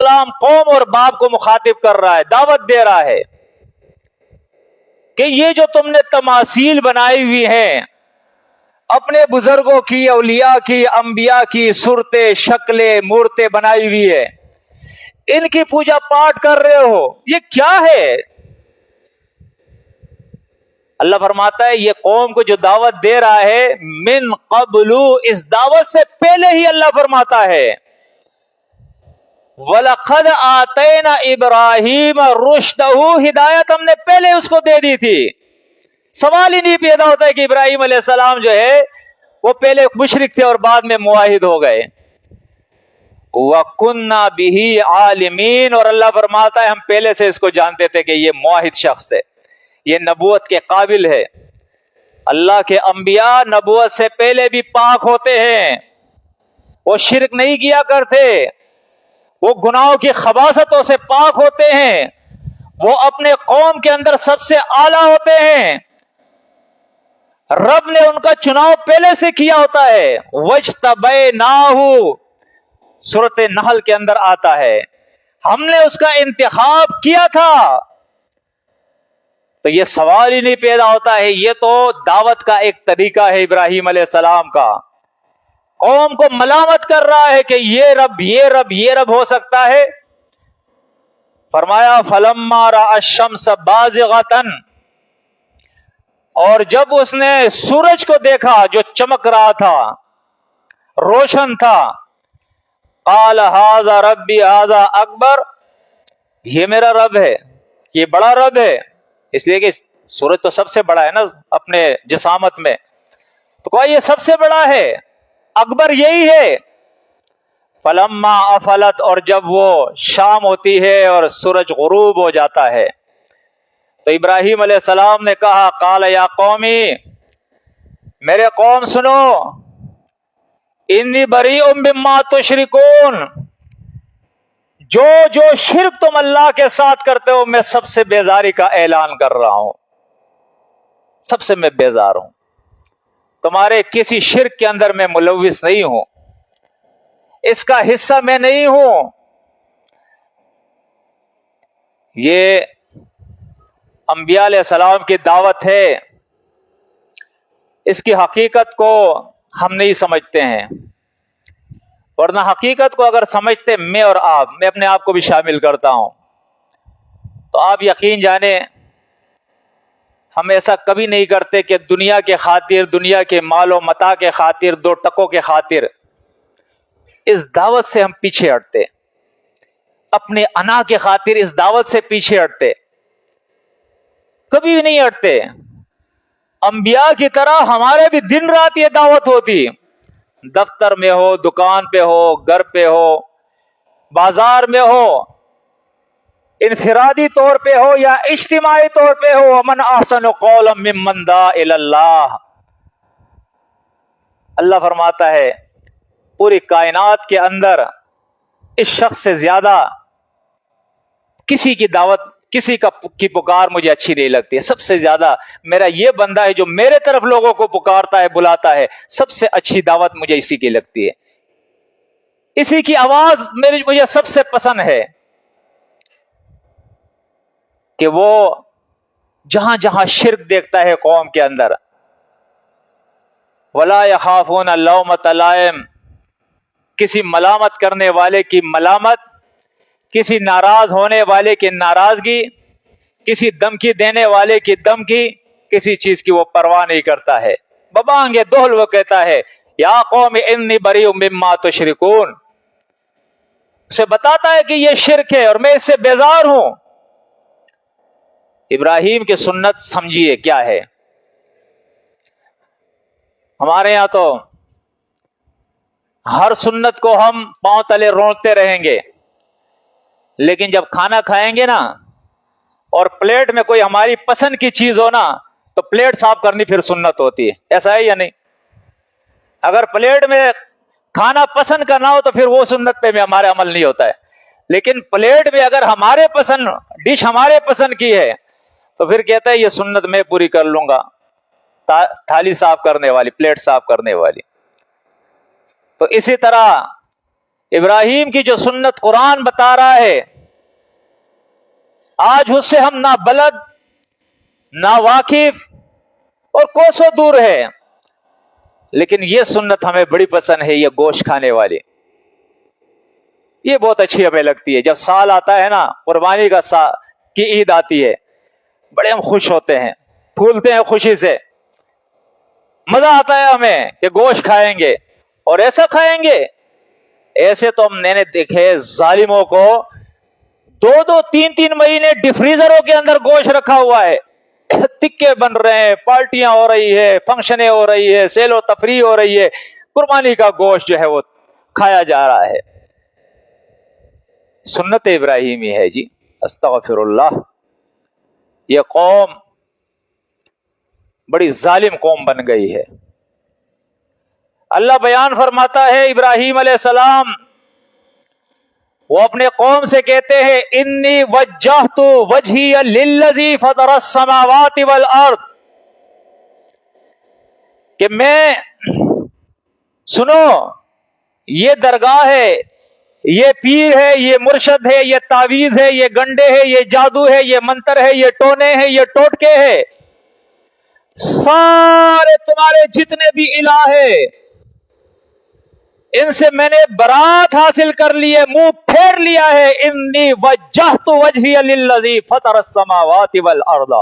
السلام قوم اور باپ کو مخاطب کر رہا ہے، دعوت دے رہا ہے کہ یہ جو تم نے تماثیل بنائی ہوئی ہیں اپنے بزرگوں کی، اولیاء کی، انبیاء کی صورتیں، شکلیں، مورتیں بنائی ہوئی ہے، ان کی پوجا پاٹ کر رہے ہو، یہ کیا ہے؟ اللہ فرماتا ہے یہ قوم کو جو دعوت دے رہا ہے من قبل، اس دعوت سے پہلے ہی اللہ فرماتا ہے وَلَقَدْ آتَيْنَا إِبْرَاهِيمَ رُشْدَهُ، ہدایت ہم نے پہلے اس کو دے دی تھی۔ سوال ہی نہیں پیدا ہوتا ہے کہ ابراہیم علیہ السلام جو ہے وہ پہلے مشرک تھے اور بعد میں موحد ہو گئے۔ وَكُنَّا بِهِ عَالِمِينَ، اور اللہ فرماتا ہے ہم پہلے سے اس کو جانتے تھے کہ یہ موحد شخص ہے، یہ نبوت کے قابل ہے۔ اللہ کے انبیاء نبوت سے پہلے بھی پاک ہوتے ہیں، وہ شرک نہیں کیا کرتے، وہ گناہوں کی خباثتوں سے پاک ہوتے ہیں، وہ اپنے قوم کے اندر سب سے اعلیٰ ہوتے ہیں، رب نے ان کا چناؤ پہلے سے کیا ہوتا ہے۔ وَاجْتَبَيْنَاهُ، سورۃ نحل کے اندر آتا ہے ہم نے اس کا انتخاب کیا تھا۔ تو یہ سوال ہی نہیں پیدا ہوتا ہے، یہ تو دعوت کا ایک طریقہ ہے ابراہیم علیہ السلام کا۔ قوم کو ملامت کر رہا ہے کہ یہ رب، یہ رب، یہ رب ہو سکتا ہے۔ فرمایا فَلَمَّا رَأَى الشَّمْسَ بَازِغَةً، اور جب اس نے سورج کو دیکھا جو چمک رہا تھا، روشن تھا، قال هذا ربی هذا اکبر، یہ میرا رب ہے، یہ بڑا رب ہے، اس لیے کہ سورج تو سب سے بڑا ہے نا اپنے جسامت میں، تو کہا یہ سب سے بڑا ہے، اکبر یہی ہے۔ فلما افلت، اور جب وہ شام ہوتی ہے اور سورج غروب ہو جاتا ہے تو ابراہیم علیہ السلام نے کہا قال یا قومی، میرے قوم سنو، انی بریء مما تشرکون، جو شرک تم اللہ کے ساتھ کرتے ہو میں سب سے بیزاری کا اعلان کر رہا ہوں، سب سے میں بیزار ہوں، تمہارے کسی شرک کے اندر میں ملوث نہیں ہوں، اس کا حصہ میں نہیں ہوں۔ یہ انبیاء علیہ السلام کی دعوت ہے، اس کی حقیقت کو ہم نہیں سمجھتے ہیں، ورنہ حقیقت کو اگر سمجھتے میں اور آپ، میں اپنے آپ کو بھی شامل کرتا ہوں، تو آپ یقین جانیں ہم ایسا کبھی نہیں کرتے کہ دنیا کے خاطر، دنیا کے مال و متاع کے خاطر، دو ٹکوں کے خاطر اس دعوت سے ہم پیچھے ہٹتے، اپنے انا کے خاطر اس دعوت سے پیچھے ہٹتے، کبھی بھی نہیں ہٹتے۔ انبیاء کی طرح ہمارے بھی دن رات یہ دعوت ہوتی، دفتر میں ہو، دکان پہ ہو، گھر پہ ہو، بازار میں ہو، انفرادی طور پہ ہو یا اجتماعی طور پہ ہو، ومن احسن قولا ممن دعا الی اللہ، اللہ فرماتا ہے پوری کائنات کے اندر اس شخص سے زیادہ کسی کی دعوت، کسی کی پکار مجھے اچھی نہیں لگتی ہے، سب سے زیادہ میرا یہ بندہ ہے جو میرے طرف لوگوں کو پکارتا ہے، بلاتا ہے، سب سے اچھی دعوت مجھے اسی کی لگتی ہے، اسی کی آواز مجھے سب سے پسند ہے، کہ وہ جہاں جہاں شرک دیکھتا ہے قوم کے اندر، وَلَا يَخَافُونَ لَوْمَةَ لَائِمٍ، کسی ملامت کرنے والے کی ملامت، کسی ناراض ہونے والے کی ناراضگی، کسی دھمکی دینے والے کی دھمکی، کسی چیز کی وہ پرواہ نہیں کرتا ہے۔ ببانگ دہل وہ کہتا ہے یا قوم انی بریء مما تشرکون، اسے بتاتا ہے کہ یہ شرک ہے اور میں اس سے بیزار ہوں۔ ابراہیم کی سنت سمجھیے کیا ہے۔ ہمارے یہاں تو ہر سنت کو ہم پاؤں تلے رونتے رہیں گے، لیکن جب کھانا کھائیں گے نا اور پلیٹ میں کوئی ہماری پسند کی چیز ہو نا تو پلیٹ صاف کرنی پھر سنت ہوتی ہے، ایسا ہے یا نہیں؟ اگر پلیٹ میں کھانا پسند کرنا ہو تو پھر وہ سنت پہ ہمارا عمل نہیں ہوتا ہے، لیکن پلیٹ میں اگر ہمارے پسند ڈش ہمارے پسند کی ہے تو پھر کہتا ہے یہ سنت میں پوری کر لوں گا، تھالی صاف کرنے والی، پلیٹ صاف کرنے والی۔ تو اسی طرح ابراہیم کی جو سنت قرآن بتا رہا ہے، آج اس سے ہم نہ بلد نہ واقف اور کوسوں دور ہے، لیکن یہ سنت ہمیں بڑی پسند ہے، یہ گوشت کھانے والی، یہ بہت اچھی ہمیں لگتی ہے۔ جب سال آتا ہے نا، قربانی کا کی عید آتی ہے، بڑے ہم خوش ہوتے ہیں، پھولتے ہیں خوشی سے، مزہ آتا ہے ہمیں کہ گوشت کھائیں گے، اور ایسا کھائیں گے۔ ایسے تو ہم نے دیکھے ظالموں کو 2-3 مہینے ڈیفریزروں کے اندر گوشت رکھا ہوا ہے، تکے بن رہے ہیں، پارٹیاں ہو رہی ہے، فنکشنیں ہو رہی ہے، سیل و تفریح ہو رہی ہے، قربانی کا گوشت جو ہے وہ کھایا جا رہا ہے۔ سنت ابراہیمی ہے جی، استغفر اللہ۔ یہ قوم بڑی ظالم قوم بن گئی ہے۔ اللہ بیان فرماتا ہے ابراہیم علیہ السلام وہ اپنے قوم سے کہتے ہیں انی وجہت وجہی للذی فطر السماوات والارض، کہ میں، سنو، یہ درگاہ ہے، یہ پیر ہے، یہ مرشد ہے، یہ تعویذ ہے، یہ گنڈے ہے، یہ جادو ہے، یہ منتر ہے، یہ ٹونے ہیں، یہ ٹوٹکے ہے، سارے تمہارے جتنے بھی الہ ہیں، ان سے میں نے برات حاصل کر لی ہے، منہ پھیر لیا ہے۔ انی وجہت وجہی للذی فطر السماوات والارض،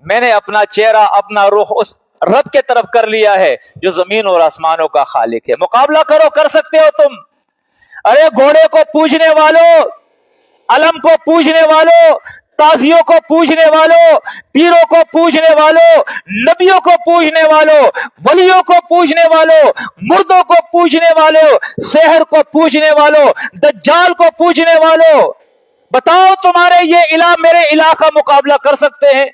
میں نے اپنا چہرہ، اپنا رخ اس رب کے طرف کر لیا ہے جو زمین اور آسمانوں کا خالق ہے۔ مقابلہ کرو، کر سکتے ہو تم؟ ارے گھوڑے کو پوجنے والوں، علم کو پوجنے والوں، تازیوں کو پوجنے والوں، پیروں کو پوجنے والوں، نبیوں کو پوجنے والوں، ولیوں کو پوجنے والوں، مردوں کو پوجنے والوں، سحر کو پوجنے والوں، دجال کو پوجنے والوں، بتاؤ تمہارے یہ الہ میرے الہ کا مقابلہ کر سکتے ہیں؟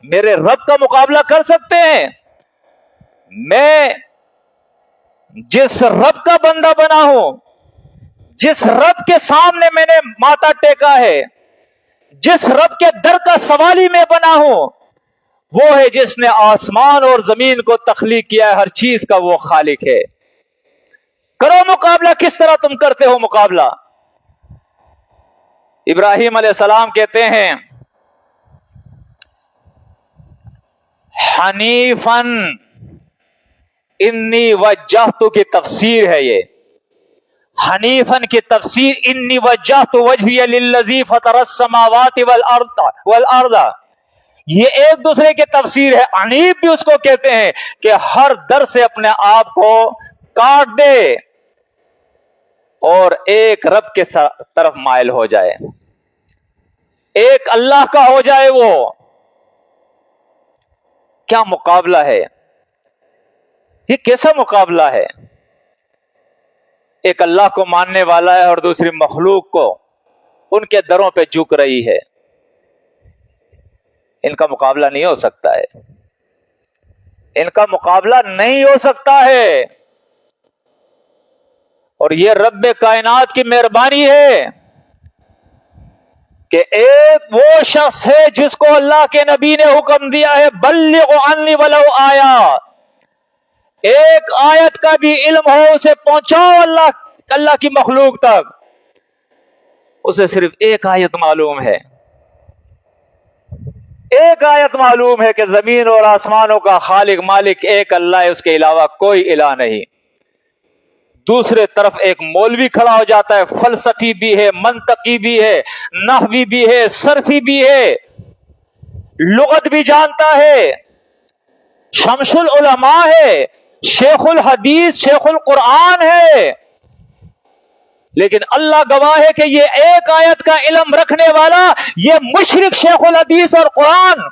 میرے رب کا مقابلہ کر سکتے ہیں؟ میں جس رب کا بندہ بنا ہوں، جس رب کے سامنے میں نے ماتھا ٹیکا ہے، جس رب کے در کا سوالی میں بنا ہوں، وہ ہے جس نے آسمان اور زمین کو تخلیق کیا ہے، ہر چیز کا وہ خالق ہے۔ کرو مقابلہ، کس طرح تم کرتے ہو مقابلہ؟ ابراہیم علیہ السلام کہتے ہیں حنیفاً انی وجہت کی تفسیر ہے، یہ حنیفاً کی تفسیر انی وجہت وجہی للذی فطر السماوات والارض، یہ ایک دوسرے کی تفسیر ہے۔ حنیف بھی اس کو کہتے ہیں کہ ہر در سے اپنے آپ کو کاٹ دے اور ایک رب کے طرف مائل ہو جائے، ایک اللہ کا ہو جائے۔ وہ کیا مقابلہ ہے؟ یہ کیسا مقابلہ ہے؟ ایک اللہ کو ماننے والا ہے اور دوسری مخلوق کو ان کے دروں پہ جھک رہی ہے، ان کا مقابلہ نہیں ہو سکتا ہے، ان کا مقابلہ نہیں ہو سکتا ہے۔ اور یہ رب کائنات کی مہربانی ہے کہ ایک وہ شخص ہے جس کو اللہ کے نبی نے حکم دیا ہے بلغ عنی ولو آیا، ایک آیت کا بھی علم ہو اسے پہنچاؤ اللہ کی مخلوق تک۔ اسے صرف ایک آیت معلوم ہے، ایک آیت معلوم ہے کہ زمین اور آسمانوں کا خالق مالک ایک اللہ ہے، اس کے علاوہ کوئی الہ نہیں۔ دوسرے طرف ایک مولوی کھڑا ہو جاتا ہے، فلسفی بھی ہے، منطقی بھی ہے، نحوی بھی ہے، صرفی بھی ہے، لغت بھی جانتا ہے، شمس العلماء ہے، شیخ الحدیث، شیخ القرآن ہے، لیکن اللہ گواہ ہے کہ یہ ایک آیت کا علم رکھنے والا، یہ مشرک شیخ الحدیث اور قرآن،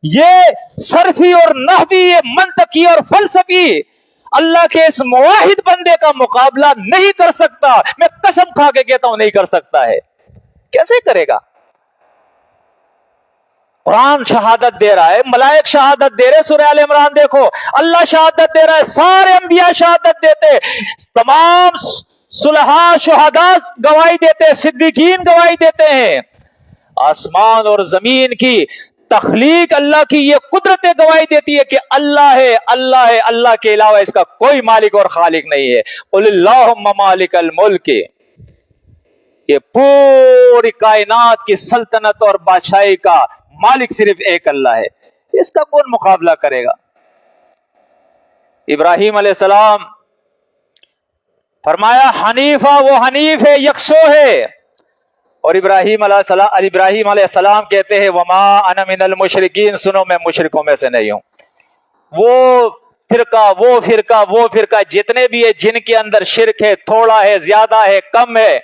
یہ صرفی اور نحوی، یہ منطقی اور فلسفی اللہ کے اس موحد بندے کا مقابلہ نہیں کر سکتا۔ میں قسم کھا کے کہتا ہوں نہیں کر سکتا ہے۔ کیسے کرے گا؟ قرآن شہادت دے رہا ہے، ملائک شہادت دے رہے، سورہ آل عمران دیکھو، اللہ شہادت دے رہا ہے، سارے انبیاء شہادت دیتے، تمام صلحاء شہداء گواہی دیتے، صدیقین گواہی دیتے ہیں۔ آسمان اور زمین کی تخلیق اللہ کی یہ قدرت گواہی دیتی ہے کہ اللہ ہے، اللہ ہے، اللہ کے علاوہ اس کا کوئی مالک اور خالق نہیں ہے۔ قل اللہم مالک الملک، یہ پوری کائنات کی سلطنت اور بادشاہی کا مالک صرف ایک اللہ ہے، اس کا کون مقابلہ کرے گا؟ ابراہیم علیہ السلام فرمایا حنیفہ، وہ حنیف ہے، یکسو ہے۔ اور ابراہیم علیہ السلام کہتے ہیں وما انا من المشرکین، سنو میں مشرکوں میں سے نہیں ہوں۔ وہ فرقہ جتنے بھی ہے جن کے اندر شرک ہے، تھوڑا ہے، زیادہ ہے، کم ہے،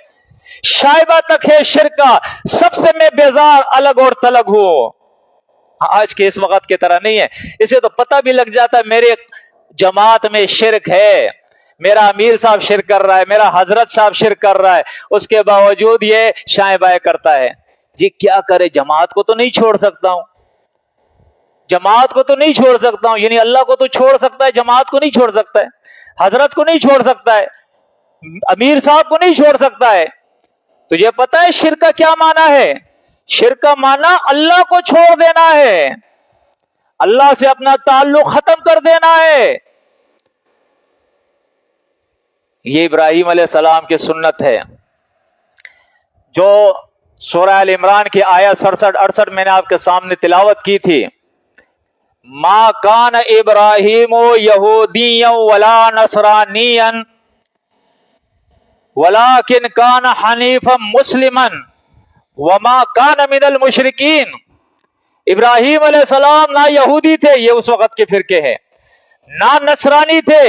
شائبہ تک ہے شرک کا، سب سے میں بیزار، الگ اور تلگ ہوں۔ آج کے اس وقت کی طرح نہیں ہے، اسے تو پتہ بھی لگ جاتا ہے میرے جماعت میں شرک ہے، میرا امیر صاحب شرک کر رہا ہے، میرا حضرت صاحب شرک کر رہا ہے، اس کے باوجود یہ شائیں بائیں کرتا ہے۔ جی کیا کرے، جماعت کو تو نہیں چھوڑ سکتا ہوں، جماعت کو تو نہیں چھوڑ سکتا ہوں، یعنی اللہ کو تو چھوڑ سکتا ہے، جماعت کو نہیں چھوڑ سکتا ہے، حضرت کو نہیں چھوڑ سکتا ہے، امیر صاحب کو نہیں چھوڑ سکتا ہے۔ تجھے پتا ہے شرک کا کیا معنی ہے؟ شرک کا معنی اللہ کو چھوڑ دینا ہے، اللہ سے اپنا تعلق ختم کر دینا ہے۔ یہ ابراہیم علیہ السلام کی سنت ہے، جو سورہ ال عمران کی آیت 67-68 میں نے آپ کے سامنے تلاوت کی تھی۔ ما کان ابراہیم یہودیا ولا نصرانیا ولکن کان حنیفا مسلما وما کان من المشرکین۔ ابراہیم علیہ السلام نہ یہودی تھے، یہ اس وقت کے فرقے ہیں، نہ نصرانی تھے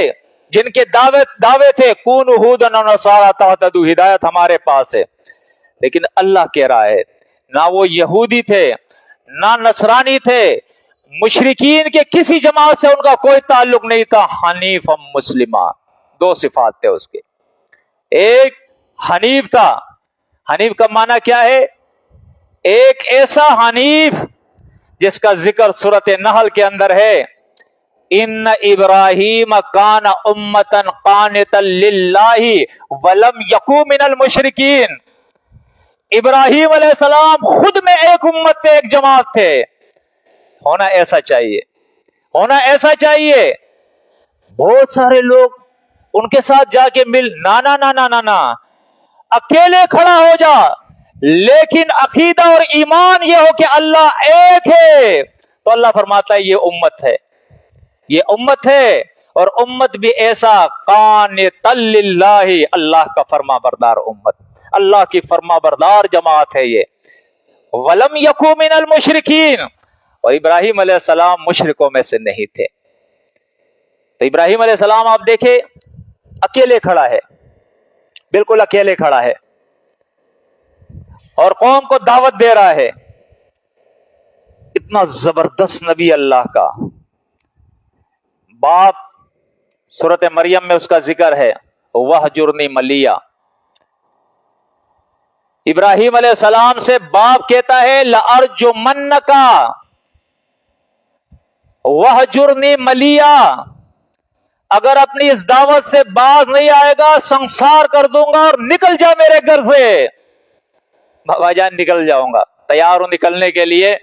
جن کے دعوے تھے کونوا ھودا ونصارا تہتدوا، ہدایت ہمارے پاس ہے، لیکن اللہ کہہ رہا ہے نہ وہ یہودی تھے نہ نصرانی تھے، مشرکین کے کسی جماعت سے ان کا کوئی تعلق نہیں تھا، حنیف مسلمہ، دو صفات تھے اس کے، ایک حنیف تھا، حنیف کا معنی کیا ہے؟ ایک ایسا حنیف جس کا ذکر سورۃ نحل کے اندر ہے، ان ابراہیم کان امتا قانتا للہ ولم یکن من المشرکین۔ ابراہیم علیہ السلام خود میں ایک امت تھے، ایک جماعت تھے۔ ہونا ایسا چاہیے، ہونا ایسا چاہیے۔ بہت سارے لوگ ان کے ساتھ جا کے مل، نا اکیلے کھڑا ہو جا، لیکن عقیدہ اور ایمان یہ ہو کہ اللہ ایک ہے، تو اللہ فرماتا ہے یہ امت ہے، یہ امت ہے، اور امت بھی ایسا قانتا للہ، اللہ کا فرما بردار امت، اللہ کی فرما بردار جماعت ہے یہ۔ ولم یکن من المشرکین، اور ابراہیم علیہ السلام مشرکوں میں سے نہیں تھے۔ تو ابراہیم علیہ السلام آپ دیکھیں اکیلے کھڑا ہے، بالکل اکیلے کھڑا ہے، اور قوم کو دعوت دے رہا ہے۔ اتنا زبردست نبی اللہ کا، باپ سورۃ مریم میں اس کا ذکر ہے، وَاہْجُرْنِی مَلِیًّا۔ ابراہیم علیہ السلام سے باپ کہتا ہے لَأَرْجُمَنَّکَ وَاہْجُرْنِی مَلِیًّا، اگر اپنی اس دعوت سے باز نہیں آئے گا سنسار کر دوں گا اور نکل جا میرے گھر سے۔ بابا جان نکل جاؤں گا، تیار ہوں نکلنے کے لیے،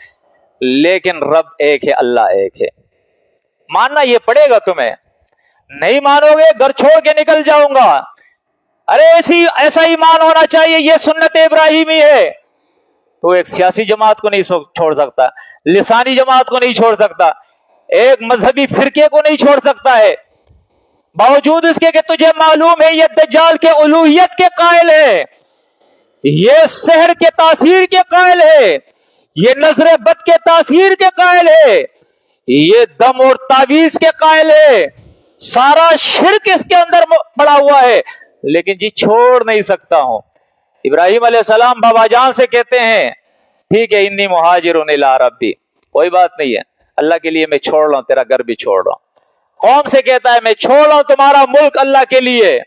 لیکن رب ایک ہے، اللہ ایک ہے، ماننا یہ پڑے گا تمہیں، نہیں مانو گے گھر چھوڑ کے نکل جاؤں گا۔ ارے ایسا ایمان ہونا چاہیے، یہ سنت ابراہیمی ہے۔ تو ایک سیاسی جماعت کو نہیں چھوڑ سکتا، لسانی جماعت کو نہیں چھوڑ سکتا، ایک مذہبی فرقے کو نہیں چھوڑ سکتا ہے، باوجود اس کے کہ تجھے معلوم ہے یہ دجال کے الوہیت کے قائل ہے، یہ سحر کے تاثیر کے قائل ہے، یہ نظر بد کے تاثیر کے قائل ہے، یہ دم اور تعویذ کے قائل ہے، سارا شرک اس کے اندر پڑا ہوا ہے، لیکن جی چھوڑ نہیں سکتا ہوں۔ ابراہیم علیہ السلام بابا جان سے کہتے ہیں ٹھیک ہے انی مہاجر الی ربی، کوئی بات نہیں ہے، اللہ کے لیے میں چھوڑ رہا ہوں، تیرا گھر بھی چھوڑ رہا ہوں۔ قوم سے کہتا ہے میں چھوڑ رہا ہوں تمہارا ملک اللہ کے لیے،